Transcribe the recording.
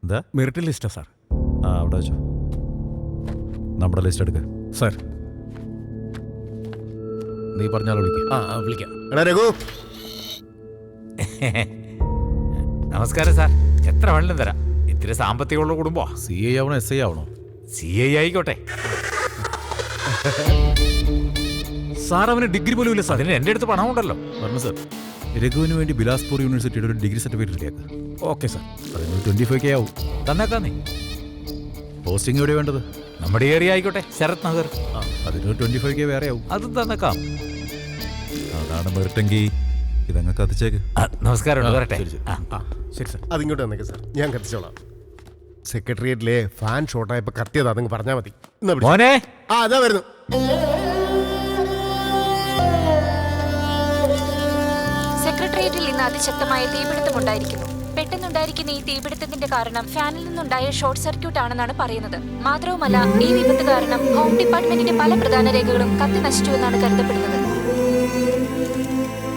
എന്താ merit ലിസ്റ്റാ sir. അവിടെ വെച്ചോ. നമ്മുടെ ലിസ്റ്റ് എടുക്ക. സാർ നീ പറഞ്ഞാലോ വിളിക്കാം. വിളിക്കാം. എടാ രഘു, നമസ്കാരം സാർ. എത്ര വേണമെങ്കിലും തരാം. ഇത്തിരി സാമ്പത്തികമുള്ള കുടുംബോ. CA ആവണോ SI ആവണോ? CA ആയിക്കോട്ടെ. സാർ അവന് ഡിഗ്രി പോലും ഇല്ല സാർ. അതിന് എൻ്റെ അടുത്ത് പണമുണ്ടല്ലോ. പറഞ്ഞു സാർ. രഘുവിന് വേണ്ടി ബിലാസ്പൂർ യൂണിവേഴ്സിറ്റിയുടെ ഒരു ഡിഗ്രി സർട്ടിഫിക്കറ്റ് റെഡിയാക്കുക. Okay sir. അതിന് 25K ആവും. തന്നേക്കാന്നേ. പോസ്റ്റിംഗ് എവിടെ വേണ്ടത്? നമ്മുടെ ഏരിയ ആയിക്കോട്ടെ, ശരത് നഗർ. അതിന് 25K വേറെ ആവും. അതും തന്നേക്കാം. അതാണ് മെറിറ്റെങ്കിൽ ഇതങ്ങ് കത്തിച്ചേക്ക്. നമസ്കാരം. വരട്ടെ. ശരി സാർ. അതിങ്ങോട്ട് വന്നേക്ക് സാർ, ഞാൻ കത്തിച്ചോളാം. സെക്രട്ടേറിയറ്റിലെ ഫാൻ ഷോട്ടായപ്പോൾ കത്തിയത് അതങ്ങ് പറഞ്ഞാൽ മതി. എന്നാ വിളിച്ചോ. മോനെ, അതാ വരുന്നു. സെക്രട്ടേറിയറ്റിൽ ഇന്ന് അതിശക്തമായ തീപിടുത്തമുണ്ടായിരിക്കുന്നു. പെട്ടെന്നുണ്ടായിരിക്കുന്ന ഈ തീപിടുത്തത്തിന്റെ കാരണം ഫാനിൽ നിന്നുണ്ടായ ഷോർട്ട് സർക്യൂട്ട് ആണെന്നാണ് പറയുന്നത്. മാത്രവുമല്ല, ഈ വിപത്ത് കാരണം ഹോം ഡിപ്പാർട്ട്മെന്റിന്റെ പല പ്രധാന രേഖകളും കത്തി നശിച്ചുവെന്നാണ് കരുതപ്പെടുന്നത്.